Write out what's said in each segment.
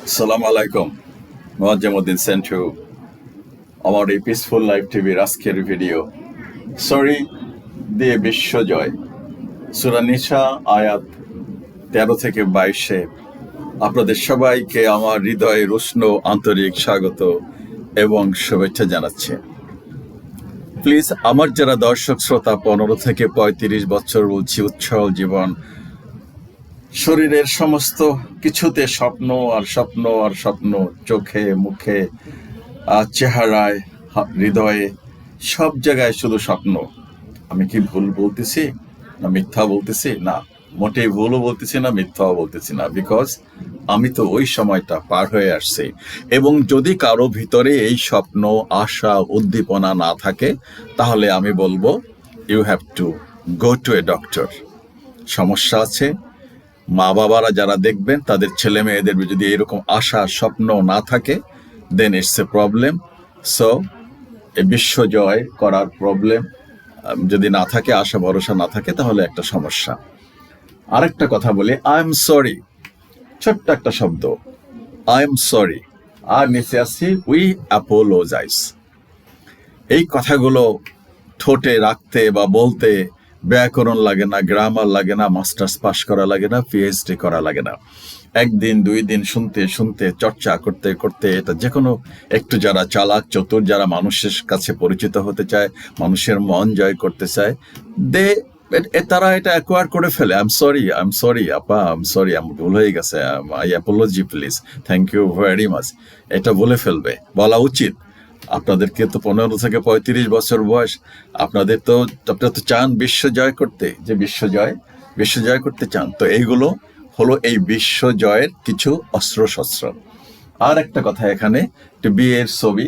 আসসালামু আলাইকুম। মোয়াজ্জেমউদ্দিন সেন্টু আমার এই পিসফুল লাইফ টিভির আজকের ভিডিও সরি দিয়ে বিশ্বজয় সূরা নিসা আয়াত 13 থেকে 22-এ আপনাদের সবাইকে আমার হৃদয়ের উষ্ণ আন্তরিক স্বাগত এবং শুভেচ্ছা জানাচ্ছি। প্লিজ আমার যারা দর্শক শ্রোতা 15 থেকে 35 বছর বলছি উচ্ছল জীবন, শরীরের সমস্ত কিছুতে স্বপ্ন আর স্বপ্ন আর স্বপ্ন, চোখে মুখে চেহারায় হৃদয়ে সব জায়গায় শুধু স্বপ্ন। আমি কি ভুল বলতেছি না মিথ্যা বলতেছি? না, মোটেই ভুলও বলতেছি না, মিথ্যাও বলতেছি না, বিকজ আমি তো ওই সময়টা পার হয়ে আসছি। এবং যদি কারো ভিতরে এই স্বপ্ন, আশা, উদ্দীপনা না থাকে, তাহলে আমি বলবো you have to go to a doctor. সমস্যা আছে। মা বাবারা যারা দেখবেন তাদের ছেলে মেয়েদের যদি এরকম আশা স্বপ্ন না থাকে, দেন ইটস এ প্রবলেম। সো এই বিশ্ব জয় করার প্রবলেম যদি না থাকে, আশা ভরসা না থাকে, তাহলে একটা সমস্যা। আরেকটা কথা বলি, আই এম সরি, ছোট্ট একটা শব্দ, আই এম সরি, আর নিচে আসছি উই অ্যাপোলোজাইজ। এই কথাগুলো ঠোঁটে রাখতে বা বলতে ব্যাকরণ লাগে না, গ্রামার লাগে না, মাস্টার্স পাস করা লাগে না, পিএইচডি করা লাগে না। একদিন দুই দিন শুনতে শুনতে চর্চা করতে করতে এটা যে কোনো একটু যারা চালাক চতুর, যারা মানুষের কাছে পরিচিত হতে চায়, মানুষের মন জয় করতে চায়, তারা এটা অ্যাকোয়ার করে ফেলে। আই এম সরি আপা, আই এম সরি, আমার ভুল হয়ে গেছে, I apology please, thank you very much, এটা বলে ফেলবে, বলা উচিত। আপনাদেরকে তো 15 থেকে 35 বছর বয়স, আপনারা তো চান বিশ্ব জয় করতে, যে বিশ্ব জয় করতে চান। তো এইগুলো হলো এই বিশ্ব জয়ের কিছু অস্ত্র শস্ত্র। আর একটা কথা, এখানে বিয়ের ছবি,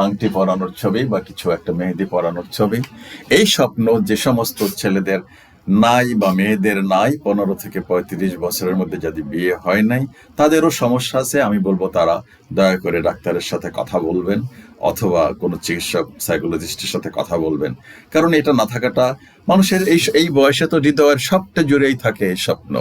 আংটি পরানোর ছবি বা কিছু একটা মেহেদি পরানোর ছবি, এই স্বপ্ন যে সমস্ত ছেলেদের নাই বা মেয়েদের নাই 15 থেকে 35 বছরের মধ্যে যদি বিয়ে হয় নাই, তাদেরও সমস্যা আছে। আমি বলবো তারা দয়া করে ডাক্তারের সাথে কথা বলবেন, অথবা কোনো চিকিৎসক সাইকোলজিস্টের সাথে কথা বলবেন। কারণ এটা না থাকাটা, মানুষের এই বয়সে তো হৃদয়ের সবটা জুড়েই থাকে এই স্বপ্ন,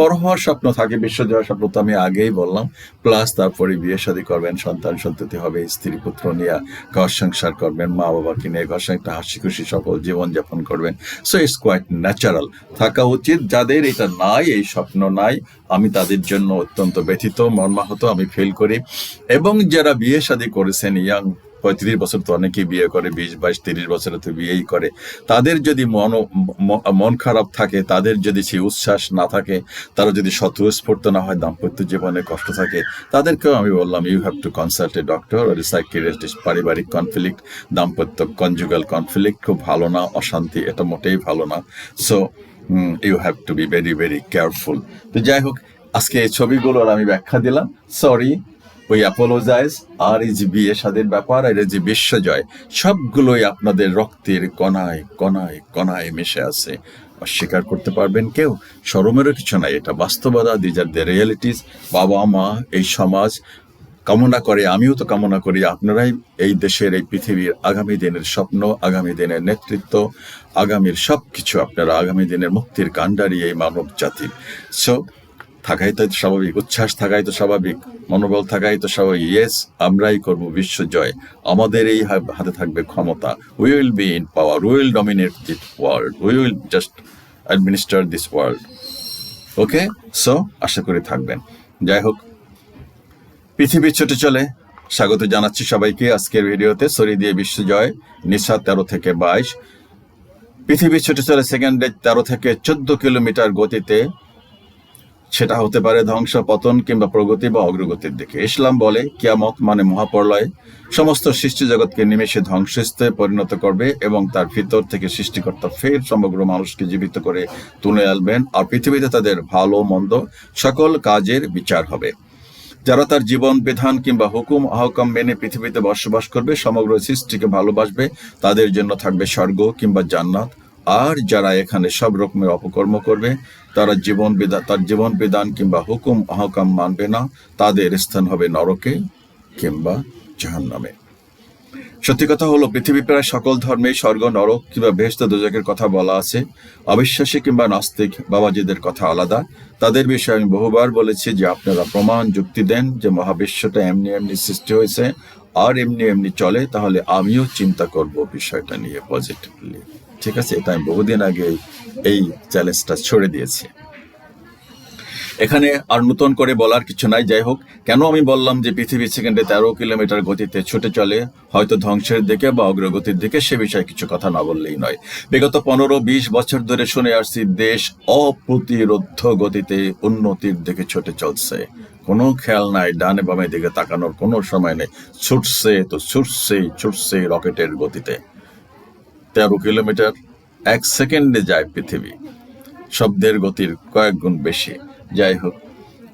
বড় হওয়ার স্বপ্ন থাকে, বিশ্ব জয়ের স্বপ্ন তো আমি আগেই বললাম। প্লাস তারপরে বিয়ে শাদী করবেন, সন্তান সন্ততি হবে, স্ত্রী পুত্র নিয়ে ঘর সংসার করবেন, মা বাবাকে নিয়ে ঘর সংসার, একটা হাসি খুশি সফল জীবনযাপন করবেন। সো ইটস কোয়াইট ন্যাচারাল, থাকা উচিত। যাদের এটা নাই, এই স্বপ্ন নাই, আমি তাদের জন্য অত্যন্ত ব্যথিত, মর্মাহত আমি ফিল করি। এবং যারা বিয়ে শাদী করেছেন, ইয়াং 35 বছর তো অনেকেই বিয়ে করে, 20, 22, 30 বছরে তো বিয়েই করে, তাদের যদি মন খারাপ থাকে, তাদের যদি সেই উচ্ছ্বাস না থাকে, তারা যদি স্বতঃস্ফূর্ত না হয়, দাম্পত্য জীবনে কষ্ট থাকে, তাদেরকেও আমি বললাম you have to consult a doctor or psychiatrist. পারিবারিক কনফ্লিক্ট, দাম্পত্য কনজুগাল কনফ্লিক্ট খুব ভালো না, অশান্তি এটা মোটেই ভালো না। So you have to be very very careful. তো যাই হোক, আজকে এই ছবিগুলোর আমি ব্যাখ্যা দিলাম। সরি, ওই অ্যাপোলোজাইজ। আর এই যে বিয়ে শাদীর ব্যাপার, আর এই যে বিশ্বজয়, সবগুলোই আপনাদের রক্তের কণায় কণায় কণায় মিশে আছে। অস্বীকার করতে পারবেন কেউ? শরমেরও কিছু নাই, এটা বাস্তবতা, দিজ আর দ্য রিয়ালিটিস। বাবা মা, এই সমাজ কামনা করে, আমিও তো কামনা করি, আপনারাই এই দেশের, এই পৃথিবীর আগামী দিনের স্বপ্ন, আগামী দিনের নেতৃত্ব, আগামীর সব কিছু আপনারা, আগামী দিনের মুক্তির কাণ্ডারি এই মানব জাতি। সো থাকাই তো স্বাভাবিক, উচ্ছ্বাস থাকাই তো স্বাভাবিক, মনোবল থাকাই তো স্বাভাবিক। ইয়েস, আমরাই করবো বিশ্ব জয়, আমাদের এই হাতে থাকবে ক্ষমতা। We will be in power, we will dominate this world, we will just administer this world. Okay, so আশা করি থাকবেন। যাই হোক, পৃথিবী ছুটে চলে, স্বাগত জানাচ্ছি সবাইকে আজকের ভিডিওতে। সরি দিয়ে বিশ্ব জয়, নিসা 13 থেকে 22। পৃথিবী ছুটে চলে সেকেন্ডে 13 থেকে 14 কিলোমিটার গতিতে। সেটা হতে পারে ধ্বংস, পতন কিংবা প্রগতি বা অগ্রগতির দিকে। ইসলাম বলে কিয়ামত মানে মহাপ্রলয়, সমস্ত সৃষ্টি জগৎকে নিমেষে ধ্বংসস্তূপে পরিণত করবে এবং তার ভিতর থেকে সৃষ্টিকর্তা ফের সমগ্র মানুষকে জীবিত করে তুলে আনবেন, আর পৃথিবীতে তাদের ভালো মন্দ সকল কাজের বিচার হবে। যারা তার জীবন বিধান কিংবা হুকুম আহকাম মেনে পৃথিবীতে বসবাস করবে, সমগ্র সৃষ্টিকে ভালোবাসবে, তাদের জন্য থাকবে স্বর্গ কিংবা জান্নাত। আর যারা এখানে সব রকমের অপকর্ম করবে, তার জীবন বিধান কিংবা হুকুম আহকাম মানবে না, তাদের স্থান হবে নরকে কিংবা জাহান্নামে। সত্যি কথা হলো, পৃথিবীর প্রায় সকল ধর্মেই স্বর্গ, নরক কিংবা বেহেশত দোজখের কথা বলা আছে। অবিশ্বাসী কিংবা নাস্তিক বাবাজিদের কথা আলাদা। তাদের বিষয়ে আমি বহুবার বলেছি যে আপনারা প্রমাণ যুক্তি দেন যে মহাবিশ্বটা এমনি এমনি সৃষ্টি হয়েছে আর এমনি এমনি চলে, তাহলে আমিও চিন্তা করব বিষয়টা নিয়ে পজিটিভলি। ঠিক আছে, এটা আমি বহুদিন আগে এই চ্যালেঞ্জটা ছড়ে দিয়েছি। এখানে আর নতুন করে বলার কিছু নাই। যাই হোক, কেন আমি বললাম যে পৃথিবী সেকেন্ডে 13 কিলোমিটার গতিতে ছুটে চলে, হয়তো ধ্বংসের দিকে বা অগ্রগতির দিকে, সে বিষয়ে কিছু কথা না বললেই নয়। বিগত 15-20 বছর ধরে শুনে আসছি দেশ অপ্রতিরোধ্য গতিতে উন্নতির দিকে ছুটে চলছে। কোনো খেয়াল নাই, ডানে বামে দিকে তাকানোর কোনো সময় নেই। ছুটছে তো ছুটছে রকেটের গতিতে। 13 কিলোমিটার 1 সেকেন্ডে যায় পৃথিবী, শব্দের গতির কয়েক গুণ বেশি। যাই হোক,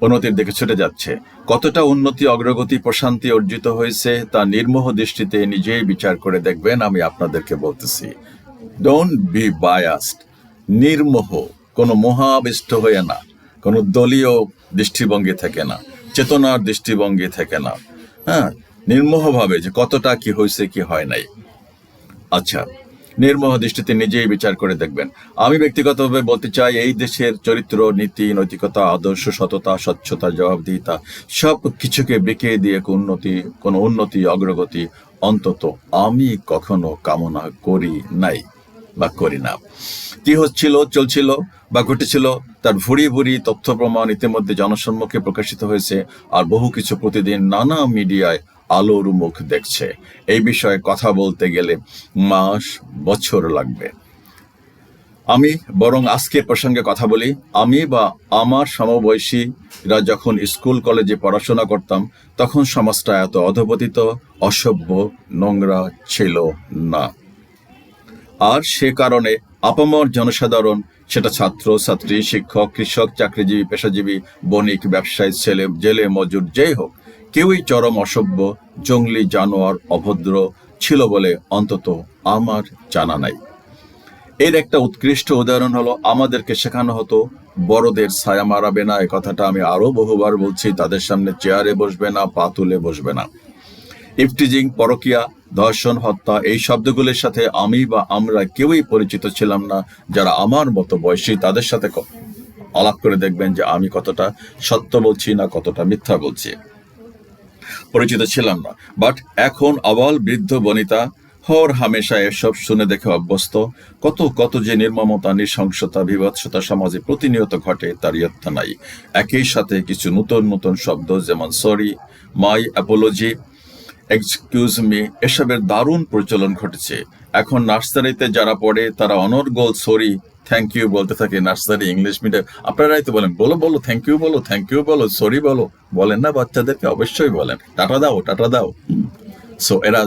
উন্নতির দিকে ছুটে যাচ্ছে। কতটা উন্নতি, অগ্রগতি, প্রশান্তি অর্জিত হয়েছে তা নির্মোহ দৃষ্টিতে নিজেই বিচার করে দেখবেন। আমি আপনাদেরকে বলতেছি, ডোন্ট বি বায়াসড। নির্মোহ, কোনো মোহাবিষ্ট হয়ে না, কোনো দলীয় দৃষ্টিভঙ্গি থেকে না, চেতনার দৃষ্টিভঙ্গি থেকে না। হ্যাঁ, নির্মোহভাবে যে কতটা কি হয়েছে কি হয় নাই। আচ্ছা, নির্মোহ দৃষ্টিতে নিজেই বিচার করে দেখবেন। আমি ব্যক্তিগতভাবে বলতে চাই, এই দেশের চরিত্র, নীতি, নৈতিকতা, আদর্শ, সততা, স্বচ্ছতা, জবাবদিহিতা সব কিছুকে বিকিয়ে দিয়ে কোনো উন্নতি, অগ্রগতি অন্তত আমি কখনো কামনা করি নাই বা করি না। কি হচ্ছিল, চলছিল বা ঘটেছিল তার ভুরি ভুরি তথ্য প্রমাণ ইতিমধ্যে জনসম্মুখে প্রকাশিত হয়েছে, আর বহু কিছু প্রতিদিন নানা মিডিয়ায় আলোর মুখ দেখছে। এই বিষয়ে কথা বলতে গেলে মাস, বছর লাগবে। আমি বরং আজকের প্রসঙ্গে কথা বলি। আমি বা আমার সমবয়সীরা যখন স্কুল কলেজে পড়াশোনা করতাম, তখন সমাজটা এত অধপতিত, অসভ্য, নোংরা ছিল না। আর সে কারণে আপামর জনসাধারণ, সেটা ছাত্র, ছাত্রী, শিক্ষক, কৃষক, চাকরিজীবী, পেশাজীবী, বণিক, ব্যবসায়ী, ছেলে, জেলে, মজুর, যেই হোক, কেউই চরম অসভ্য, জঙ্গলি, জানোয়ার, অভদ্র ছিল বলে অন্তত আমার জানা নাই। এর একটা উৎকৃষ্ট উদাহরণ হলো, আমাদেরকে শেখানো হতো বড়দের ছায়া মারাবে না। এই কথাটা আমি আরো বহুবার বলছি। তাদের সামনে চেয়ারে বসবে না, পা তুলে বসবে না। ইফটিজিং, পরকিয়া, ধর্ষণ, হত্যা, এই শব্দগুলির সাথে আমি বা আমরা কেউই পরিচিত ছিলাম না। যারা আমার মতো বয়সী, তাদের সাথে আলাপ করে দেখবেন যে আমি কতটা সত্য বলছি না কতটা মিথ্যা বলছি। পরিচিত ছিলাম না। বাট এখন আবাল বৃদ্ধ বনিতা হর হামেশা এসব শুনে দেখে অভ্যস্ত। কত যে নির্মমতা, নৃশংসতা, বিভৎসতা সমাজে প্রতিনিয়ত ঘটে, তার ইয়ত্তা নাই। একই সাথে কিছু নতুন শব্দ, যেমন সরি, মাই অ্যাপোলজি, এক্সকিউজ মি, এসবের দারুণ প্রচলন ঘটেছে। এখন নার্সারিতে যারা পড়ে তারা অনর্গল সরি, থ্যাংক ইউ বলতে থাকে। নার্সারি, ইংলিশ মিডিয়াম, আপনারাই তো বলেন বলো থ্যাংক ইউ বলো, সরি বলো, বলেন না বাচ্চাদেরকে? অবশ্যই বলেন, টাটা দাও। সো এরা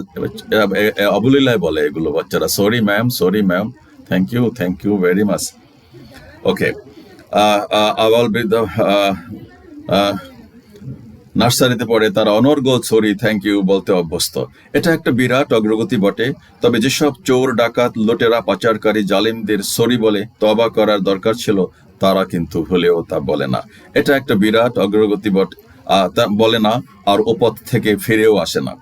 অবলীলায় বলে এগুলো বাচ্চারা, sorry ma'am, thank you very much. Okay, আবাল বৃদ্ধ নার্সারিতে পড়ে তারা অনর্গল সরি, থ্যাংক ইউ বলতে অভ্যস্ত। এটা একটা বিরাট অগ্রগতি বটে। তবে যেসব চোর, ডাকাত, লুটেরা, পাচারকারী, জালিমদের সরি বলে তওবা করার দরকার ছিল, তারা কিন্তু ভুলেও তা বলে না। এটা একটা বিরাট অগ্রগতি বটে, তা বলে না, আর ওপথ থেকে ফিরেও আসে না।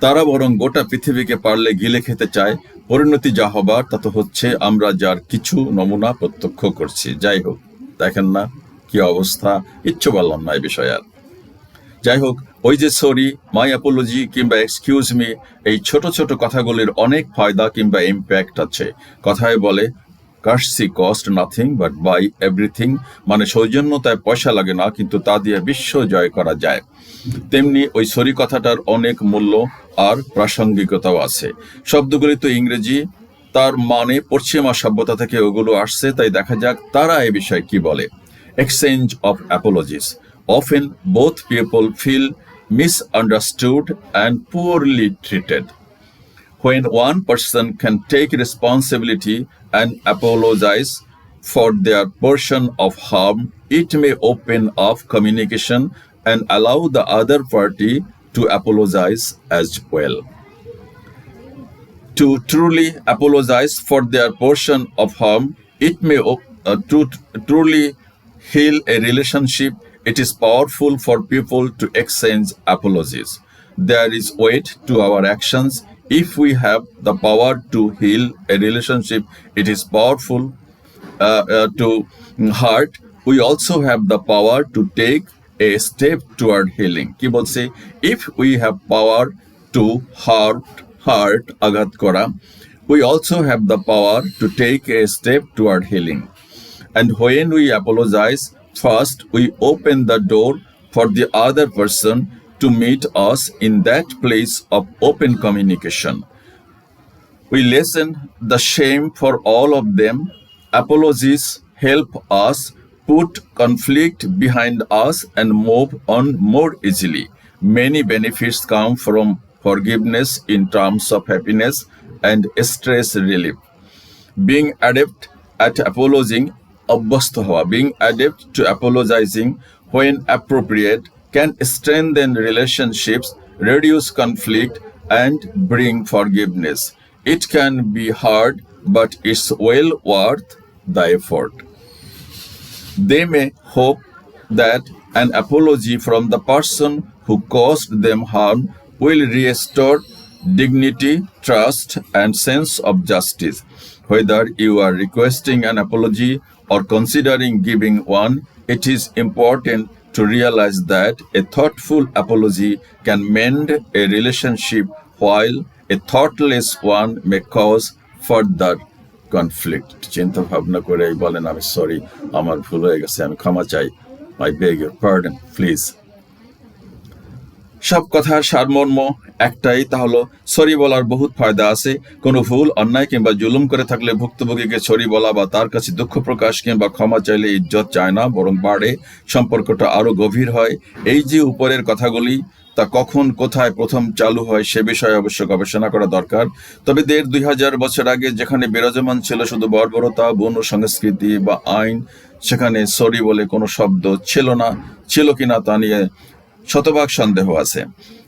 তারা বরং গোটা পৃথিবীকে পারলে গিলে খেতে চায়। পরিণতি যা হবার তা তো হচ্ছে, আমরা যার কিছু নমুনা প্রত্যক্ষ করছি। যাই হোক, দেখেন না কি অবস্থা। কিচ্ছু বললাম না এই বিষয়ে আর। যাই হোক, ওই যে সরি, মাই অ্যাপোলজি কিংবা এক্সকিউজ মি, এই ছোট ছোট কথাগুলির অনেক ফায়দা কিংবা ইম্প্যাক্ট আছে। কথায় বলে courtesy cost nothing but buy everything, মানে সৌজন্যতায় পয়সা লাগে না, কিন্তু তা দিয়ে বিশ্ব জয় করা যায়। তেমনি ওই সরি কথাটার অনেক মূল্য আর প্রাসঙ্গিকতাও আছে। শব্দগুলি তো ইংরেজি, তার মানে পশ্চিমা সভ্যতা থেকে ওগুলো আসছে। তাই দেখা যাক তারা এ বিষয়ে কি বলে। Exchange of apologies. Often both people feel misunderstood and poorly treated. When one person can take responsibility and apologize for their portion of harm, it may open up communication and allow the other party to apologize as well. To truly apologize for their portion of harm, it may to truly heal a relationship. It is powerful for people to exchange apologies. There is weight to our actions, If we have the power to heal a relationship, it is powerful to hurt. We also have the power to take a step toward healing. কি বলছে? If we have power to hurt আঘাত করা, we also have the power to take a step toward healing. And when we apologize, first we open the door for the other person to meet us in that place of open communication. We lessen the shame for all of them. Apologies help us put conflict behind us and move on more easily. Many benefits come from forgiveness in terms of happiness and stress relief. Being adept at being adept to apologizing when appropriate can strengthen relationships, reduce conflict, and bring forgiveness. It can be hard, but it's well worth the effort. They may hope that an apology from the person who caused them harm will restore dignity, trust, and sense of justice. Whether you are requesting an apology or considering giving one, it is important to realize that a thoughtful apology can mend a relationship while a thoughtless one may cause further conflict. চিন্তা ভাবনা করে বলেন, আমি sorry, আমার ভুল হয়ে গেছে, আমি ক্ষমা চাই, I beg your pardon, please. সব কথার সারমর্ম একটাই, তা হলো সরি বলার বহুত ফায়দা আছে। কোনো ভুল, অন্যায় কিংবা জুলুম করে থাকলে ভুক্তভোগীকে সরি বলা বা তার কাছে দুঃখ প্রকাশ কিংবা ক্ষমা চাইলে ইজ্জত চায় না, বরং বাড়ে, সম্পর্কটা আরো গভীর হয়। এই যে উপরের কথাগুলি, তা কখন কোথায় প্রথম চালু হয় সে বিষয়ে অবশ্য গবেষণা করা দরকার। তবে ১,৫০০ বছর আগে যেখানে বিরাজমান ছিল শুধু বর্বরতা, বন্য সংস্কৃতি বা আইন, সেখানে সরি বলে কোনো শব্দ ছিল না। ছিল কিনা তা নিয়ে শতভাগ সন্দেহ আছে।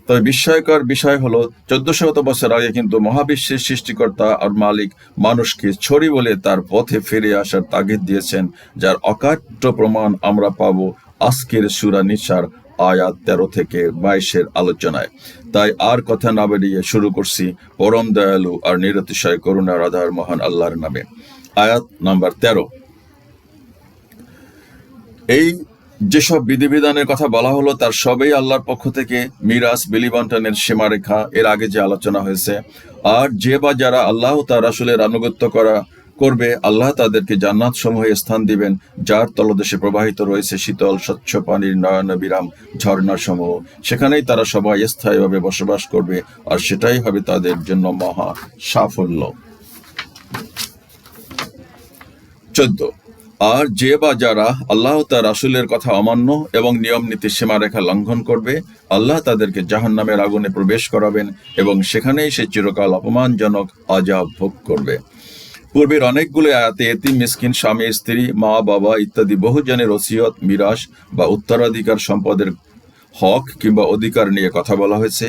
তবে বিস্ময়কর বিষয় হলো ১৪০০ বছর আগে কিন্তু মহাবিশ্বের সৃষ্টিকর্তা আর মালিক মানুষকে ছড়ি বলে তার পথে ফিরে আসার তাগিদ দিয়েছেন, যার অকাট্য প্রমাণ আমরা পাবো আজকের সূরা নিসার আয়াত ১৩ থেকে ২২ আলোচনায়। তাই আর কথা না বেরিয়ে শুরু করছি পরম দয়ালু আর নিরতিশয় করুণার আধার মহান আল্লাহর নামে। আয়াত নাম্বার ১৩। এই যেসব বিধিবিধানের কথা বলা হলো তার সবই আল্লাহর পক্ষ থেকে মিরাস, বিলি বন্টনের সীমারেখা, এর আগে যে আলোচনা হয়েছে। আর যে বা যারা আল্লাহ তার রাসূলের আনুগত্য করবে, আল্লাহ তাদেরকে জান্নাত সমূহে স্থান দিবেন, যার তলদেশে প্রবাহিত রয়েছে শীতল স্বচ্ছ পানির নয়নবিরাম ঝর্ণা সমূহ। সেখানেই তারা সবাই স্থায়ীভাবে বসবাস করবে, আর সেটাই হবে তাদের জন্য মহা সাফল্য। ১৪। আর যে বা যারা আল্লাহ তার রাসূলের কথা অমান্য এবং নিয়ম নীতির সীমারেখা লঙ্ঘন করবে, আল্লাহ তাদেরকে জাহান্নামের আগুনে প্রবেশ করাবেন এবং সেখানেই সে চিরকাল অপমানজনক আযাব ভোগ করবে। পূর্বের অনেকগুলো আয়াতে এতিম, মিসকিন, স্বামী, স্ত্রী, মা, বাবা ইত্যাদি বহুজনের ওসিয়ত, মিরাস বা উত্তরাধিকার সম্পদের হক কিংবা অধিকার নিয়ে কথা বলা হয়েছে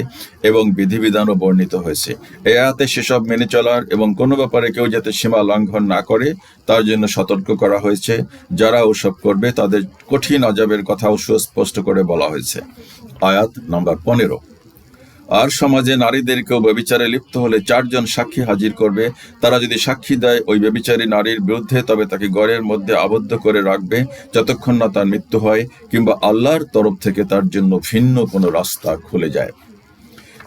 এবং বিধিবিধানও বর্ণিত হয়েছে। এই আয়াতে সেসব মেনে চলার এবং কোনো ব্যাপারে কেউ যাতে সীমা লঙ্ঘন না করে তার জন্য সতর্ক করা হয়েছে। যারা ওসব করবে তাদের কঠিন আযাবের কথাও সুস্পষ্ট করে বলা হয়েছে। আয়াত নাম্বার ১৫। আর সমাজে নারীদেরকেও ব্যভিচারে লিপ্ত হলে ৪ জন সাক্ষী হাজির করবে। তারা যদি সাক্ষী দেয় ওই ব্যভিচারী নারীর বিরুদ্ধে, তবে তাকে ঘরের মধ্যে আবদ্ধ করে রাখবে যতক্ষণ না তার মৃত্যু হয় কিংবা আল্লাহর তরফ থেকে তার জন্য ভিন্ন কোনো রাস্তা খুলে যায়।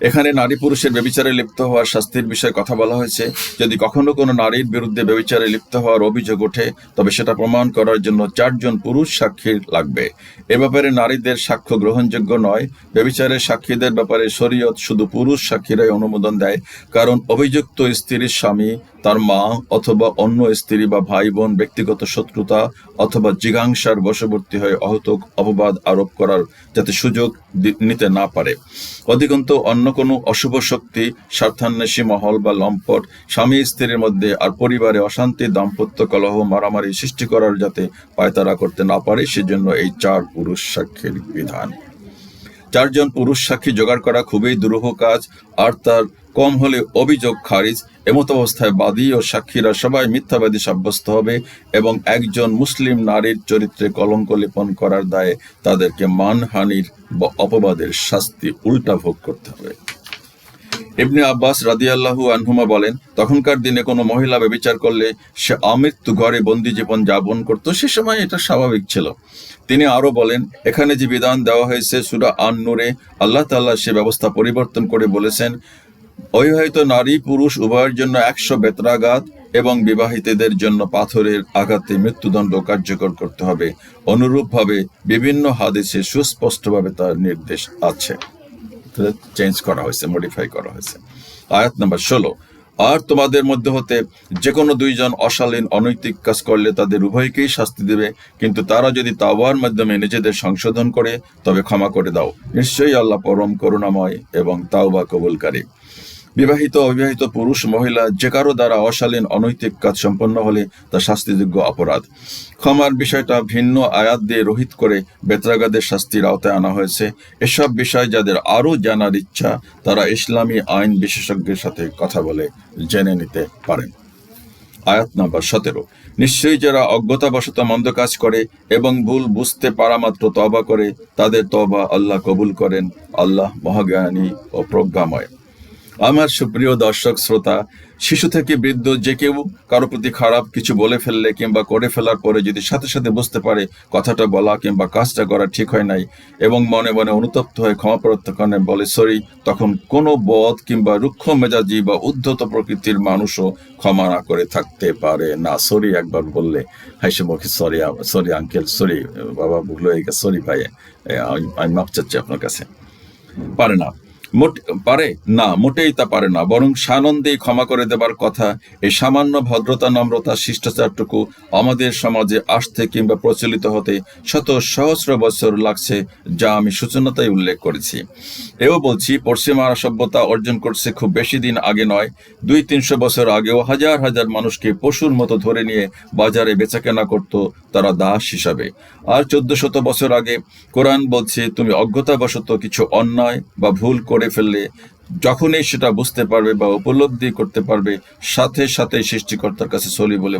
এখানে নারী পুরুষের ব্যভিচারে লিপ্ত হওয়ার শাস্তির বিষয়ে কথা বলা হয়েছে। যদি কখনো কোনো নারীর বিরুদ্ধে ব্যভিচারে লিপ্ত হওয়ার অভিযোগ ওঠে, তবে সেটা প্রমাণ করার জন্য ৪ জন পুরুষ সাক্ষী লাগবে। এ ব্যাপারে নারীদের সাক্ষ্য গ্রহণযোগ্য নয়। ব্যভিচারের সাক্ষীদের ব্যাপারে শরীয়ত শুধু পুরুষ সাক্ষীরাই অনুমোদন দেয়, কারণ অভিযুক্ত স্ত্রীর স্বামী, তার মা অথবা অন্য স্ত্রী বা ভাই বোন ব্যক্তিগত শত্রুতা অথবা জিঘাংসার বশবর্তী হয়ে অহতক অপবাদ আরোপ করার যাতে সুযোগ নিতে না পারে। অধিকন্তু অন্য কোনো অশুভ শক্তি, স্বার্থান্বেষী মহল বা লম্পট স্বামী স্ত্রীর মধ্যে আর পরিবারে অশান্তি, দাম্পত্য কলহ, মারামারি সৃষ্টি করার যাতে পায়তারা করতে না পারে, সেজন্য এই ৪ পুরুষ সাক্ষীর বিধান। ৪ জন পুরুষ সাক্ষী জোগাড় করা খুবই দুরূহ কাজ, আর তার কম হলে অভিযোগ খারিজ। এমত অবস্থায় বাদী ও সাক্ষীরা সবাই মিথ্যাবাদী সাব্যস্ত হবে এবং একজন মুসলিম নারীর চরিত্রে কলঙ্ক লেপন করার দায়ে তাদেরকে মানহানির বা অপবাদের শাস্তি উল্টা ভোগ করতে হবে। ইবনে আব্বাস রাদিয়াল্লাহু আনহুমা বলেন, তখনকার দিনে কোনো মহিলা ব্যভিচার করলে সে আমৃত্যু ঘরে বন্দি জীবন যাপন করত, সে সময় এটা স্বাভাবিক ছিল। তিনি আরো বলেন, এখানে যে বিধান দেওয়া হয়েছে সূরা আন-নূরে, আল্লাহ তাআলা সে ব্যবস্থা পরিবর্তন করে বলেছেন, অবিবাহিত নারী পুরুষ উভয়ের জন্য 100 বেত্রাঘাত এবং বিবাহিতদের জন্য পাথরের আঘাতে মৃত্যুদণ্ড কার্যকর করতে হবে। অনুরূপভাবে বিভিন্ন হাদিসে সুস্পষ্টভাবে তার নির্দেশ আছে। চেঞ্জ করা হয়েছে, মডিফাই করা হয়েছে। আয়াত নাম্বার 16, আর তোমাদের মধ্যে হতে যে কোনো দুইজন অশালীন অনৈতিক কাজ করলে তাদের উভয়কেই শাস্তি দেবে, কিন্তু তারা যদি তাওবার মাধ্যমে নিজেদের সংশোধন করে তবে ক্ষমা করে দাও। নিশ্চয়ই আল্লাহ পরম করুণাময় এবং তাওবা কবুলকারী। বিবাহিত অবিবাহিত পুরুষ মহিলা যে কারো দ্বারা অশালীন অনৈতিক কাজ সম্পন্ন হলে তা শাস্তিযোগ্য অপরাধ। ক্ষমার বিষয়টা ভিন্ন আয়াত দিয়ে রহিত করে বেত্রাঘাতের শাস্তির আওতায় আনা হয়েছে। এসব বিষয় যাদের আরও জানার ইচ্ছা তারা ইসলামী আইন বিশেষজ্ঞের সাথে কথা বলে জেনে নিতে পারেন। আয়াত নাম্বার 17, নিশ্চয়ই যারা অজ্ঞতাবশত মন্দ কাজ করে এবং ভুল বুঝতে পারা মাত্র তওবা করে তাদের তওবা আল্লাহ কবুল করেন। আল্লাহ মহাজ্ঞানী ও প্রজ্ঞাময়। আমার সুপ্রিয় দর্শক শ্রোতা, শিশু থেকে বৃদ্ধ যে কেউ কারো প্রতি খারাপ কিছু বলে ফেললে কিংবা করে ফেলার পরে যদি সাথে সাথে বুঝতে পারে কথাটা বলা কিংবা কাজটা করা ঠিক হয় নাই এবং মনে মনে অনুতপ্ত হয়ে ক্ষমা প্রার্থনা বলে সরি, তখন কোনো বদ কিংবা রুক্ষ মেজাজি বা উদ্ধত প্রকৃতির মানুষও ক্ষমা না করে থাকতে পারে না। সরি একবার বললে হাসি মুখে সরি, সরি আঙ্কেল, সরি বাবা, ভুল হয়ে গেছে, সরি ভাই, আমি মাপ চাচ্ছি আপনার কাছে, পারে না। পারে না, মোটেই তা পারে না। বরং সানন্দেই ক্ষমা করে দেবার কথা। এই সামান্য ভদ্রতা, নম্রতা, শিষ্টাচারটুকু আমাদের সমাজে আসতে কিংবা প্রচলিত হতে শত সহস্র বছর লাগছে, যা আমি সূচনাতেই উল্লেখ করেছি। এও বলছি, পশ্চিমা সভ্যতা অর্জন করছে খুব বেশি দিন আগে নয়, 200-300 বছর আগেও হাজার হাজার মানুষকে পশুর মতো ধরে নিয়ে বাজারে বেচাকেনা করত তারা দাস হিসাবে। আর 1400 বছর আগে কোরআন বলছে, তুমি অজ্ঞতাবশত কিছু অন্যায় বা ভুল করে ফেললে যখনই সেটা বুঝতে পারবে বা উপলব্ধি করতে পারবে, সাথে সাথে সৃষ্টিকর্তার কাছে সলি বলে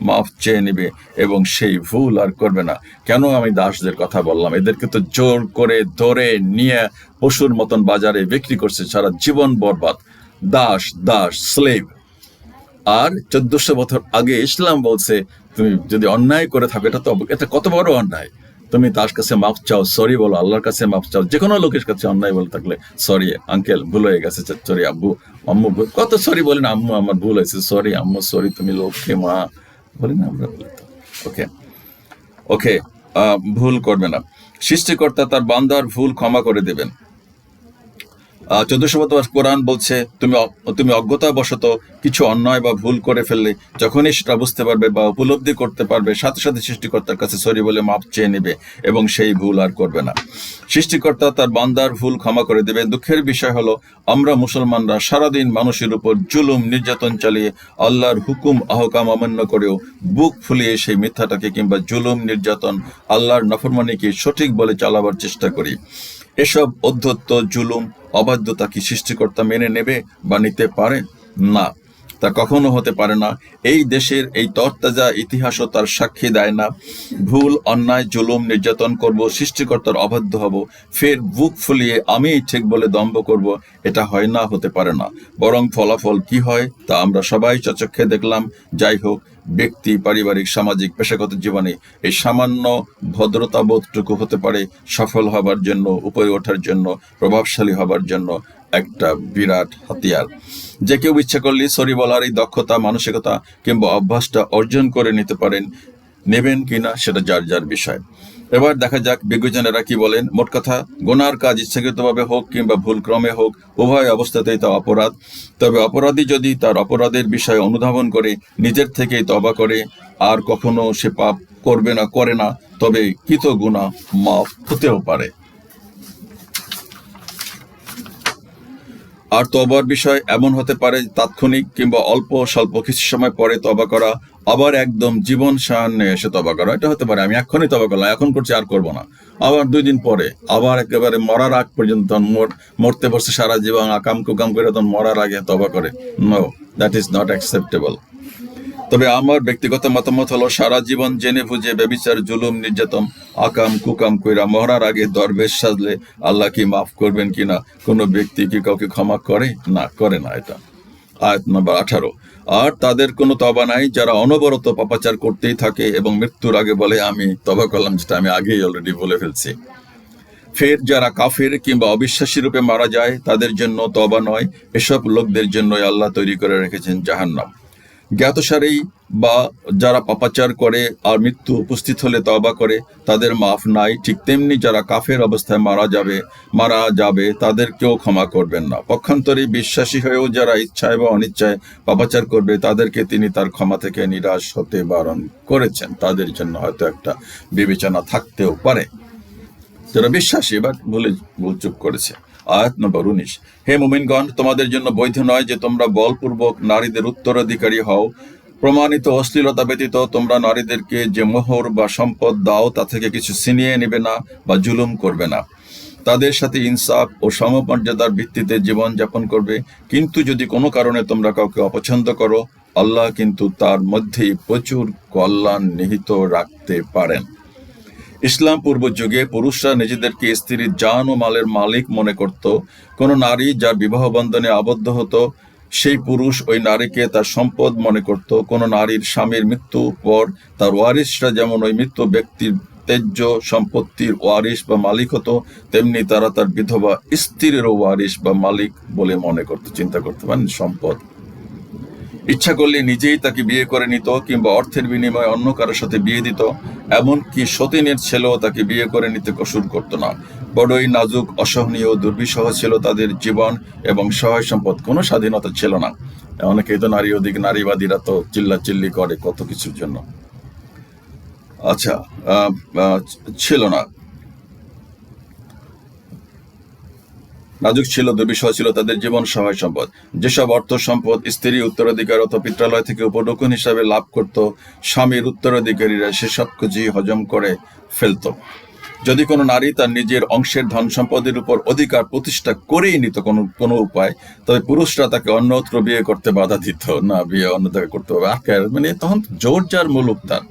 মাফ চেয়ে নেবে এবং সেই ভুল আর করবে না। কেন আমি দাসদের কথা বললাম? এদেরকে তো জোর করে ধরে নিয়ে পশুর মতন বাজারে বিক্রি করছে, সারা জীবন বরবাদ। দাস, স্লেভ। আর 1400 বছর আগে ইসলাম বলছে, তুমি যদি অন্যায় করে থাকো, এটা কত বড় অন্যায়, তুমি তার কাছে মাফ চাও, সরি বলো, আল্লাহর কাছে মাফ চাও। যে কোনো লোকের কাছে অন্যায় বলে থাকলে সরি আঙ্কেল, ভুল হয়ে গেছে, সরি আব্বু, আম্মু, কত সরি বলি না, আম্মু আমার ভুল হয়েছে, সরি আম্মু, সরি তুমি লক্ষ্মী মা, বলি না আমরা, বলি তো। ওকে, ভুল করবে না। সৃষ্টিকর্তা তার বান্দার ভুল ক্ষমা করে দেবেন। 1400 কোরআন বলছে, তুমি অজ্ঞতাবশত কিছু অন্যায় বা ভুল করে ফেললে যখনই সেটা বুঝতে পারবে বা উপলব্ধি করতে পারবে, সাথে সাথে সৃষ্টিকর্তার কাছে সরি বলে মাপ চেয়ে নেবে এবং সেই ভুল আর করবে না। সৃষ্টিকর্তা তার বান্দার ভুল ক্ষমা করে দেবে। দুঃখের বিষয় হলো, আমরা মুসলমানরা সারাদিন মানুষের উপর জুলুম নির্যাতন চালিয়ে আল্লাহর হুকুম আহকাম অমান্য করেও বুক ফুলিয়ে সেই মিথ্যাটাকে কিংবা জুলুম নির্যাতন, আল্লাহর নাফরমানিকে সঠিক বলে চালাবার চেষ্টা করি। এসব অধ্যত্ত, জুলুম, অবাধ্যতা কি সৃষ্টিকর্তা মেনে নেবে বা নিতে পারে? না, তা কখনো হতে পারে না। এই দেশের এই তরতাজা ইতিহাসও তার সাক্ষী দেয় না। ভুল, অন্যায়, জুলুম, নির্যাতন করব, সৃষ্টিকর্তার অবাধ্য হব, ফের বুক ফুলিয়ে আমি ঠিক বলে দম্ভ করব, এটা হয় না, হতে পারে না। বরং ফলাফল কি হয় তা আমরা সবাই চচক্ষে দেখলাম। যাই হোক, ব্যক্তি, পারিবারিক, সামাজিক, পেশাগত জীবনে এই সামান্য ভদ্রতাবোধটুকু হতে পারে সফল হবার জন্য, উপরে ওঠার জন্য, প্রভাবশালী হবার জন্য একটা বিরাট হাতিয়ার। যে কেউ ইচ্ছা করলে সরি বলার এই দক্ষতা, মানসিকতা কিংবা অভ্যাসটা অর্জন করে নিতে পারেন। নেবেন কিনা সেটা যার যার বিষয়। এবার দেখা যাক বিজ্ঞজনেরা কি বলেন। মোট কথা, গুনার কাজ ইচ্ছাকৃতভাবে হোক কিংবা ভুল ক্রমে হোক, উভয় অবস্থাতেই তা অপরাধ। তবে অপরাধী যদি তার অপরাধের বিষয়ে অনুধাবন করে নিজের থেকেই তওবা করে আর কখনো সে পাপ করে না, তবে কৃত গুনাহ মাফ হতেও পারে। আর তওবার বিষয় এমন হতে পারে, তাৎক্ষণিক কিংবা অল্প স্বল্প কিছু সময় পরে তওবা করা, আবার একদম জীবন সায়ান্নে এসে তওবা করা। এটা হতে পারে আমি এখনই তওবা করলাম, এখন করছি, আর করবো না। আবার 2 দিন পরে, আবার একেবারে মরার আগ পর্যন্ত, মরতে বসে সারা জীবন আকাম কুকাম করে তখন মরার আগে তওবা করে। No, that is not acceptable. তবে আমার ব্যক্তিগত মতামত হলো, সারা জীবন জেনে বুঝে ব্যভিচার, জুলুম, নির্যাতন, আকাম কুকাম কইরা মরার আগে দরবেশ সাজলে আল্লাহ কি মাফ করবেন কিনা? কোনো ব্যক্তি কি কাউকে ক্ষমা করে? না, করে না। এটা আয়াত নম্বর 18। আর তাদের কোনো তবা নাই যারা অনবরত পাপাচার করতেই থাকে এবং মৃত্যুর আগে বলে আমি তবা করলাম, যেটা আমি আগেই অলরেডি বলে ফেলছি। ফের যারা কাফের কিংবা অবিশ্বাসী রূপে মারা যায় তাদের জন্য তবা নয়, এসব লোকদের জন্যই আল্লাহ তৈরি করে রেখেছেন জাহান্নাম। জ্ঞাতসারেই বা যারা পাপাচার করে আর মৃত্যু উপস্থিত হলে তওবা করে তাদের মাফ নাই, ঠিক তেমনি যারা কাফের অবস্থায় মারা যাবে তাদেরকেও ক্ষমা করবেন না। পক্ষান্তরে বিশ্বাসী হয়েও যারা ইচ্ছায় বা অনিচ্ছায় পাপাচার করবে তাদেরকে তিনি তার ক্ষমা থেকে নিরাশ হতে বারণ করেছেন। তাদের জন্য হয়তো একটা বিবেচনা থাকতেও পারে, যারা বিশ্বাসী বাট ভুল চুপ করেছে। আয়াত নম্বর 19। হে মুমিনগণ, তোমাদের জন্য বৈধ নয় যে তোমরা বলপূর্বক নারীদের উত্তরাধিকারী হও। প্রমাণিত অশ্লীলতা ব্যতীত তোমরা নারীদেরকে যে মোহর বা সম্পদ দাও তা থেকে কিছু ছিনিয়ে নেবে না বা জুলুম করবে না। তাদের সাথে ইনসাফ ও সমমর্যাদার ভিত্তিতে জীবন যাপন করবে। কিন্তু যদি কোনো কারণে তোমরা কাউকে অপছন্দ করো, আল্লাহ কিন্তু তার মধ্যেই প্রচুর কল্যাণ নিহিত রাখতে পারেন। ইসলাম পূর্ব যুগে পুরুষরা নিজেদেরকে স্ত্রীর জান ও মালের মালিক মনে করত। কোনো নারী যার বিবাহ বন্ধনে আবদ্ধ হতো সেই পুরুষ ওই নারীকে তার সম্পদ মনে করত। কোনো নারীর স্বামীর মৃত্যুর পর তার ওয়ারিশরা যেমন ওই মৃত ব্যক্তির তেজ্য সম্পত্তির ওয়ারিশ বা মালিক হতো, তেমনি তারা তার বিধবা স্ত্রীরও ওয়ারিশ বা মালিক বলে মনে করত। চিন্তা করতে পারেন, সম্পদ। ইচ্ছা করলে নিজেই তাকে বিয়ে করে নিত কিংবা অর্থের বিনিময়ে অন্য কারোর সাথে বিয়ে দিত। এমনকি সতীনের ছেলেও তাকে বিয়ে করে নিতে কসুর করত না। বড়ই নাজুক, অসহনীয়, দুর্বিষহ ছিল তাদের জীবন এবং সহায় সম্পদ। কোনো স্বাধীনতা ছিল না। অনেকেই তো নারীবাদীরা তো চিল্লাচিল্লি করে কত কিছুর জন্য। আচ্ছা, ছিল না, নাজুক ছিল, দুর্বিষহ ছিল তাদের জীবন, সহায় সম্পদ। যেসব অর্থ সম্পদ স্ত্রী উত্তরাধিকার অথবা পিত্রালয় থেকে উপঢৌকন হিসাবে লাভ করত স্বামীর উত্তরাধিকারীরা সেসব কিছুই হজম করে ফেলত। যদি কোনো নারী তার নিজের অংশের ধন সম্পদের উপর অধিকার প্রতিষ্ঠা করেই নিত কোনো উপায়, তবে পুরুষরা তাকে অন্যত্র বিয়ে করতে বাধা দিত না, বিয়ে অন্য তাকে করতে হবে। মানে তখন জোর যার মুলুক তার,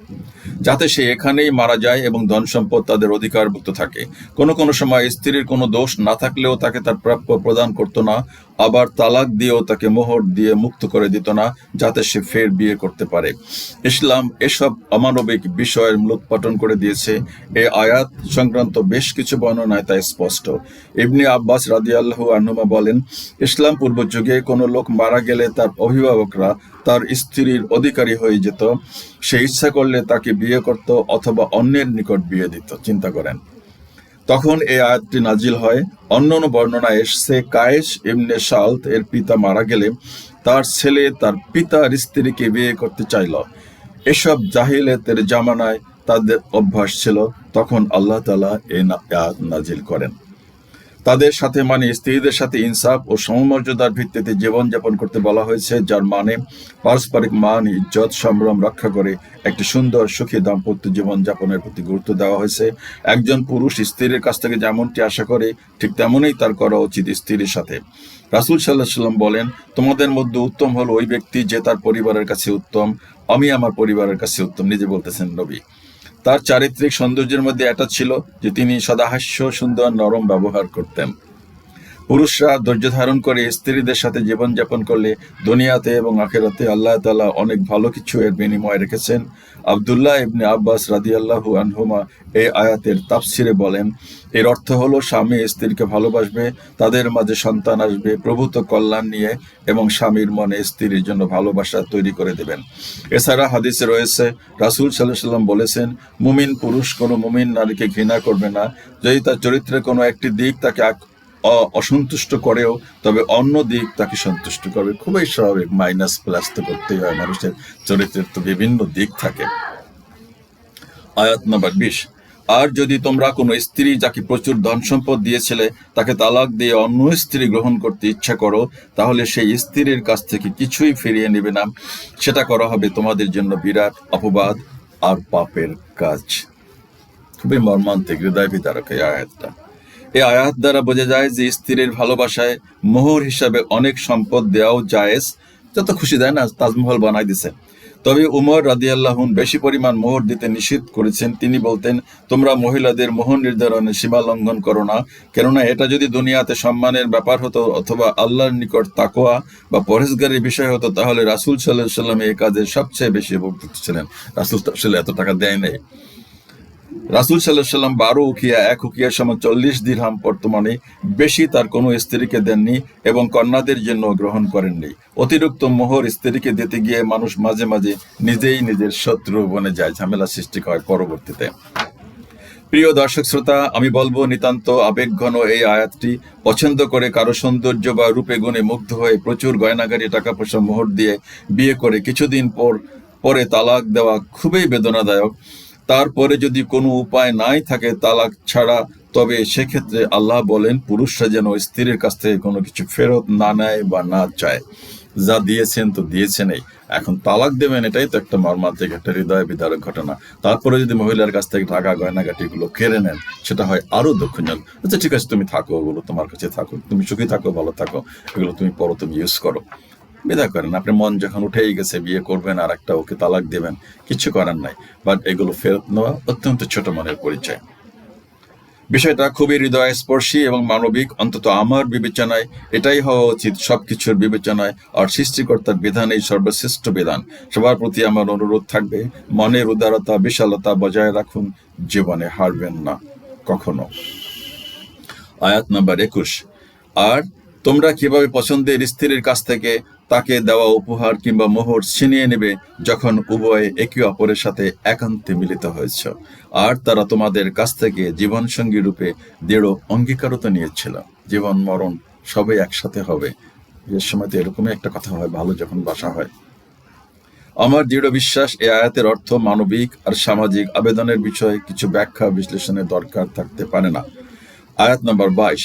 যাতে সে এখানেই মারা যায় এবং ধন সম্পদ তাদের অধিকারভুক্ত থাকে। কোনো কোনো সময় স্ত্রীর কোনো দোষ না থাকলেও তাকে তার প্রাপ্য প্রদান করতো না, আবার তালাক দিয়েও তাকে মোহর দিয়ে মুক্ত করে দিত না, যাতে সে ফের বিয়ে করতে পারে। ইসলাম এসব অমানবিক বিষয়ের মূলোৎপাটন করে দিয়েছে। এই আয়াত সংক্রান্ত বেশ কিছু বর্ণনায় তা স্পষ্ট। ইবনে আব্বাস রাদিয়াল্লাহু আনহুমা বলেন, ইসলাম পূর্ব যুগে কোনো লোক মারা গেলে তার অভিভাবকরা তার স্ত্রীর অধিকারী হয়ে যেত। সে ইচ্ছা করলে তাকে বিয়ে করত অথবা অন্যের নিকট বিয়ে দিত। চিন্তা করেন, তখন এই আয়াতটি নাজিল হয়। অন্য বর্ণনায় এসেছে, কায়েস ইবনে সালত এর পিতা মারা গেলে তার ছেলে তার পিতার স্ত্রীকে বিয়ে করতে চাইল। এসব জাহিলিয়াতের জামানায় তাদের অভ্যাস ছিল। তখন আল্লাহ তাআলা এই আয়াত নাজিল করেন। তাদের সাথে মানে স্ত্রীদের সাথে ইনসাফ ও সমমর্যাদার ভিত্তিতে জীবনযাপন করতে বলা হয়েছে, যার মানে পারস্পরিক মান, ইজ্জত, সম্ভ্রম রক্ষা করে একটি সুন্দর সুখী দাম্পত্য জীবনযাপনের প্রতি গুরুত্ব দেওয়া হয়েছে। একজন পুরুষ স্ত্রীর কাছ থেকে যেমনটি আশা করে ঠিক তেমনই তার করা উচিত স্ত্রীর সাথে। রাসূল সাল্লাল্লাহু আলাইহি ওয়াসাল্লাম বলেন, তোমাদের মধ্যে উত্তম হলো ওই ব্যক্তি যে তার পরিবারের কাছে উত্তম। আমি আমার পরিবারের কাছে উত্তম, নিজে বলতেছেন নবী। তার চারিত্রিক সৌন্দর্যের মধ্যে এটা ছিল যে তিনি সদাহাস্য, সুন্দর, নরম ব্যবহার করতেন। পুরুষরা ধৈর্য ধারণ করে স্ত্রীদের সাথে জীবনযাপন করলে দুনিয়াতে এবং আখিরাতে আল্লাহ তাআলা অনেক ভালো কিছু এর বিনিময় রেখেছেন। আব্দুল্লাহ ইবনে আব্বাস রাদিয়াল্লাহু আনহুমা এই আয়াতের তাফসিরে বলেন, এর অর্থ হলো স্বামী স্ত্রীকে ভালোবাসবে, তাদের মাঝে সন্তান আসবে প্রভূত কল্যাণ নিয়ে এবং স্বামীর মনে স্ত্রীর জন্য ভালোবাসা তৈরি করে দেবেন। এছাড়া হাদিসে রয়েছে, রাসূল সাল্লাল্লাহু আলাইহি ওয়াসাল্লাম বলেছেন, মুমিন পুরুষ কোনো মুমিন নারীকে ঘৃণা করবে না যদি তার চরিত্রের কোনো একটি দিক তাকে অসন্তুষ্ট করেও, তবে অন্য দিক তাকে সন্তুষ্ট করবে। খুবই স্বাভাবিক, মাইনাস প্লাস তো করতেই হয়, মানুষের চরিত্রের তো বিভিন্ন দিক থাকে। আয়াত নম্বর 20। আর যদি তোমরা কোনো স্ত্রী যাকে প্রচুর ধন সম্পদ দিয়েছিলে তাকে তালাক দিয়ে অন্য স্ত্রী গ্রহণ করতে ইচ্ছা করো, তাহলে সেই স্ত্রীর কাছ থেকে কিছুই ফিরিয়ে নেবে না। সেটা করা হবে তোমাদের জন্য বিরাট অপবাদ আর পাপের কাজ। খুবই মর্মান্তিক, হৃদয় বিদারক এই আয়াতটা। এই আয়াত দ্বারা বোঝা যায় যে স্ত্রীর ভালোবাসায় মোহর হিসাবে অনেক সম্পদ দেওয়াও জায়েজ। যত খুশি দেয় না, তাজমহল বানাই দিছে, তবে উমর রাদিয়াল্লাহু আনহু বেশি পরিমাণ মোহর দিতে নিষেধ করেছেন। তিনি বলতেন, তোমরা মহিলাদের মোহর নির্ধারণে সীমা লঙ্ঘন করো না, কেননা এটা যদি দুনিয়াতে সম্মানের ব্যাপার হতো অথবা আল্লাহর নিকট তাকওয়া বা পরহেজগারির বিষয় হতো, তাহলে রাসূল সাল্লাল্লাহু আলাইহি ওয়াসাল্লাম এই কাজে সবচেয়ে বেশি উপযুক্ত ছিলেন। রাসূল তো আসলে এত টাকা দেয় নাই। রাসূল সাল্লাল্লাহু আলাইহি ওয়াসাল্লাম 12 উকিয়া, 1 উকিয়ার সমান 40 দিরহাম বর্তমানে বেশি তার কোনো স্ত্রীকে দেননি এবং কন্যাদের জন্য গ্রহণ করেননি। অতিরিক্ত মোহর স্ত্রীকে দিতে গিয়ে মানুষ মাঝে মাঝে নিজেই নিজের শত্রু বনে যায়, ঝামেলা সৃষ্টি হয় পরবর্তীতে। প্রিয় দর্শক শ্রোতা, আমি বলবো নিতান্ত আবেগঘন এই আয়াতটি পছন্দ করে কারো সৌন্দর্য বা রূপে গুণে মুগ্ধ হয়ে প্রচুর গয়নাগাড়ি, টাকা পয়সা, মোহর দিয়ে বিয়ে করে কিছুদিন পরে তালাক দেওয়া খুবই বেদনাদায়ক। তারপরে যদি কোনো উপায় নাই থাকে তালাক ছাড়া, তবে সেক্ষেত্রে আল্লাহ বলেন পুরুষরা যেন স্ত্রীর কাছ থেকে কোনো কিছু ফেরত না নেয় বা না চায়। যা দিয়েছেন তো দিয়েছেনই, এখন তালাক দেবেন, এটাই তো একটা মর্মান্তিক, একটা হৃদয় বিদারক ঘটনা। তারপরে যদি মহিলার কাছ থেকে টাকা গয়নাগাটিগুলো কেড়ে নেন, সেটা হয় আরো দুঃখজনক। আচ্ছা ঠিক আছে, তুমি থাকো, ওগুলো তোমার কাছে থাকো, তুমি সুখী থাকো, ভালো থাকো, এগুলো তুমি পরো, তুমি ইউজ করো। বিদা করেন, আপনি মন যখন উঠেই গেছে, বিয়ে করবেন আর একটা ওকে তালাক দেবেন, কিছু করার নাই। বাট এগুলো ফেরত নেওয়া অত্যন্ত ছোট মনের পরিচয়। বিষয়টা খুবই হৃদয়স্পর্শী এবং মানবিক, অন্তত আমার বিবেচনায় এটাই হওয়া উচিত সবকিছুর বিবেচনায়। আর সৃষ্টিকর্তার বিধান এই সর্বশ্রেষ্ঠ বিধান। সবার প্রতি আমার অনুরোধ থাকবে, মনের উদারতা, বিশালতা বজায় রাখুন, জীবনে হারবেন না কখনো। আয়াত নাম্বার 21। আর তোমরা কিভাবে পছন্দের স্ত্রীর কাছ থেকে তাকে দেওয়া উপহার কিংবা মোহর ছিনিয়ে নেবে যখন উভয়ে একে অপরের সাথে একান্তে মিলিত হয়েছ, আর তারা তোমাদের কাছ থেকে জীবনসঙ্গী রূপে দৃঢ় অঙ্গীকারতা নিয়েছিল। জীবন মরণ সবই একসাথে হবে। এর সময় তো এরকমই একটা কথা হয়, ভালো যখন বাসা হয়। আমার দৃঢ় বিশ্বাস এই আয়াতের অর্থ মানবিক আর সামাজিক আবেদনের বিষয়ে কিছু ব্যাখ্যা বিশ্লেষণের দরকার থাকতে পারে না। আয়াত নম্বর 22।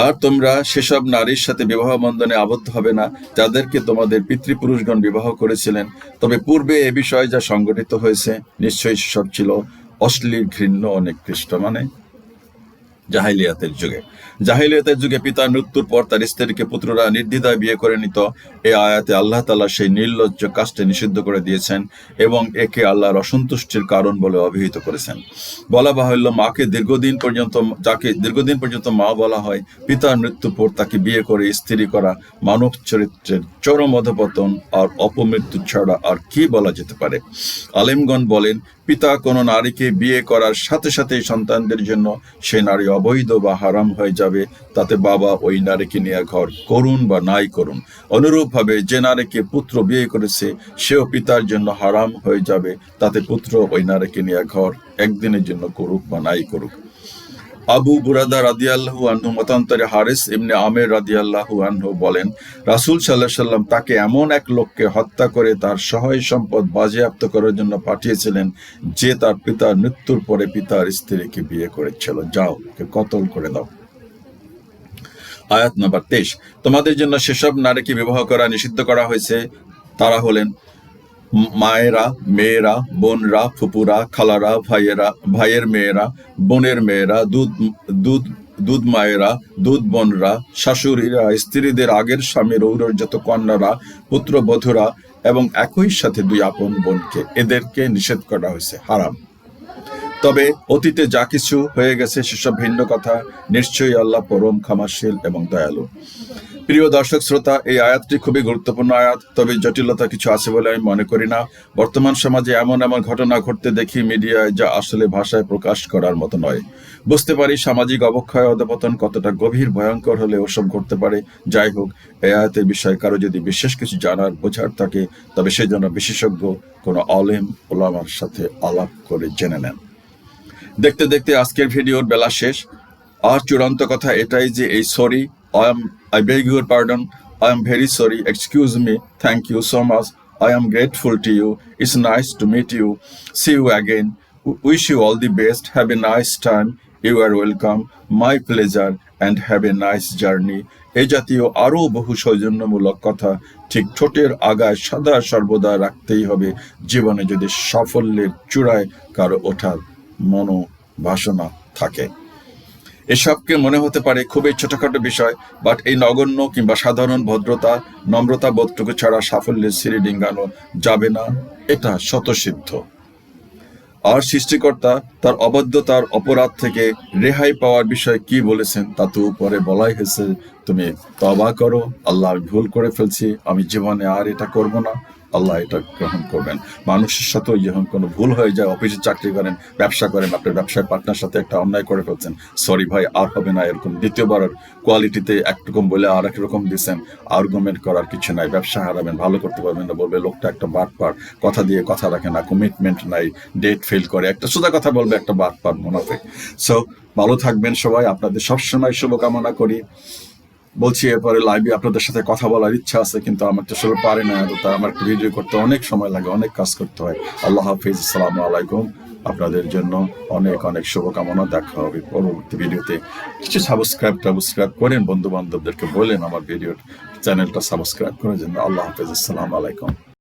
আর তোমরা সেসব নারীর সাথে বিবাহ বন্ধনে আবদ্ধ হবে না যাদেরকে তোমাদের পিতৃপুরুষগণ বিবাহ করেছিলেন, তবে পূর্বে এ বিষয়ে যা সংগঠিত হয়েছে নিশ্চয়ই সেসব ছিল অশ্লীল, ঘৃণ্য ও নিকৃষ্ট। মানে জাহিলিয়াতের যুগে পিতার মৃত্যুর পর তার স্ত্রীকে পুত্ররা নির্দ্বিধায় বিয়ে করে নিত। এ আয়াতে আল্লাহ তাআলা সেই নির্লজ্জ কাজটি নিষিদ্ধ করে দিয়েছেন এবং একে আল্লাহর অসন্তুষ্টির কারণ বলে অভিহিত করেছেন। বলা বাহুল্য, যাকে দীর্ঘদিন পর্যন্ত মা বলা হয়, পিতার মৃত্যুর পর তাকে বিয়ে করে স্ত্রী করা মানব চরিত্রের চরম অধঃপতন আর অপমৃত্যু ছাড়া আর কি বলা যেতে পারে। আলেমগণ বলেন, পিতা কোনো নারীকে বিয়ে করার সাথে সাথেই সন্তানদের জন্য সে নারী অবৈধ বা হারাম হয়ে যাবে, তাতে বাবা ওই নারীকে নিয়ে ঘর করুন বা নাই করুন। অনুরূপভাবে যে নারীকে পুত্র বিয়ে করেছে সেও পিতার জন্য হারাম হয়ে যাবে, তাতে পুত্র ওই নারীকে নিয়ে ঘর একদিনের জন্য করুক বা নাই করুক। আবু বুরাদা রাদিয়াল্লাহু আনহু মতান্তরে হারিস ইবনে আমের রাদিয়াল্লাহু আনহু বলেন, রাসূল সাল্লাল্লাহু আলাইহি ওয়াসাল্লাম তাকে এমন এক লোককে হত্যা করে তার সহায় সম্পদ বাজেয়াপ্ত করার জন্য পাঠিয়েছিলেন যে তার পিতার মৃত্যুর পরে পিতার স্ত্রীকে বিয়ে করেছিল। যাও, ওকে কতল করে দাও। আয়াত নাম্বার 23। তোমাদের জন্য সেসব নারীকে বিবাহ করা নিষিদ্ধ করা হয়েছে, তারা হলেন মায়েরা, মেয়েরা, বোনরা, ফুপুরা, খালারা, ভাইয়ের মেয়েরা, বোনের মেয়েরা, দুধ মায়েরা, দুধ বোনরা, শাশুড়িরা, স্ত্রীদের আগের স্বামীর ঔরজাত কন্যারা, পুত্রবধূরা এবং একই সাথে দুই আপন বোনকে, এদেরকে নিষেধ করা হয়েছে, হারাম। তবে অতীতে যা কিছু হয়ে গেছে সেসব ভিন্ন কথা। নিশ্চয়ই আল্লাহ পরম ক্ষমাশীল এবং দয়ালু। প্রিয় দর্শক শ্রোতা, এই আয়াতটি খুবই গুরুত্বপূর্ণ আয়াত, তবে জটিলতা কিছু আছে বলে আমি মনে করি না। বর্তমান সমাজে এমন ঘটনা ঘটতে দেখি মিডিয়ায়, যা আসলে ভাষায় প্রকাশ করার মতো নয়। বুঝতে পারি সামাজিক অবক্ষয়, অধঃপতন কতটা গভীর, ভয়ঙ্কর হলে ওসব ঘটতে পারে। যাই হোক, এই আয়াতের বিষয়ে কারো যদি বিশেষ কিছু জানার, বোঝার থাকে, তবে সেই জন্য বিশেষজ্ঞ কোনো আলেম ওলামার সাথে আলাপ করে জেনে নেন। দেখতে দেখতে আজকের ভিডিওর বেলা শেষ। আর চূড়ান্ত কথা এটাই যে এই sorry, I beg your pardon, I am very sorry, excuse me, thank you so much, I am grateful to you, it's nice to meet you, see you again, wish you all the best, have a nice time, you are welcome, my pleasure, and have a nice journey। এই জাতীয় আরও বহু সৌজন্যমূলক কথা ঠিক ঠোঁটের আগায় সদা সর্বদা রাখতেই হবে জীবনে, যদি সাফল্যের চূড়ায় কারো ওঠার মনোবাসনা থাকে। এসবকে মনে হতে পারে খুবই ছোটখাটো বিষয়, বাট এই নগণ্য কিংবা সাধারণ ভদ্রতা, নম্রতা বোধটুকু ছাড়া সাফল্যের সিঁড়ি ডিঙ্গানো যাবে না, এটা স্বতঃসিদ্ধ। আর সৃষ্টিকর্তা তার অবাধ্যতার অপরাধ থেকে রেহাই পাওয়ার বিষয়ে কি বলেছেন তা তো উপরে বলাই হয়েছে, তুমি তওবা করো, আল্লাহ আমি ভুল করে ফেলছি, আমি জীবনে আর এটা করব না, আল্লাহ এটা গ্রহণ করবেন। মানুষের সাথেও যখন কোনো ভুল হয়ে যায়, অফিসে চাকরি করেন, ব্যবসা করেন, আপনার ব্যবসায় পার্টনার সাথে একটা অন্যায় করে ফেলছেন, সরি ভাই আর হবে না এরকম, দ্বিতীয়বার কোয়ালিটিতে একরকম বলে আর এক রকম দিচ্ছেন, আর্গুমেন্ট করার কিছু নাই, ব্যবসা হারাবেন, ভালো করতে পারবেন না, বলবে লোকটা একটা বাটপার, কথা দিয়ে কথা রাখে না, কমিটমেন্ট নাই, ডেট ফেল করে, একটা সোজা কথা বলবে একটা বাটপার মুনাফিক। সো ভালো থাকবেন সবাই, আপনাদের সবসময় শুভকামনা করি। বলছি এরপরে লাইভে আপনাদের সাথে কথা বলার ইচ্ছা আছে, কিন্তু আমার তো আসলে পারে না, তাই আমার একটা ভিডিও করতে অনেক সময় লাগে, অনেক কাজ করতে হয়। আল্লাহ হাফিজ, আসসালামু আলাইকুম। আপনাদের জন্য অনেক অনেক শুভকামনা, দেখা হবে পরবর্তী ভিডিওতে। কিছু সাবস্ক্রাইব করেন, বন্ধু বান্ধবদেরকে বলেন আমার ভিডিওর চ্যানেলটা সাবস্ক্রাইব করার জন্য। আল্লাহ হাফিজ, আসসালামু আলাইকুম।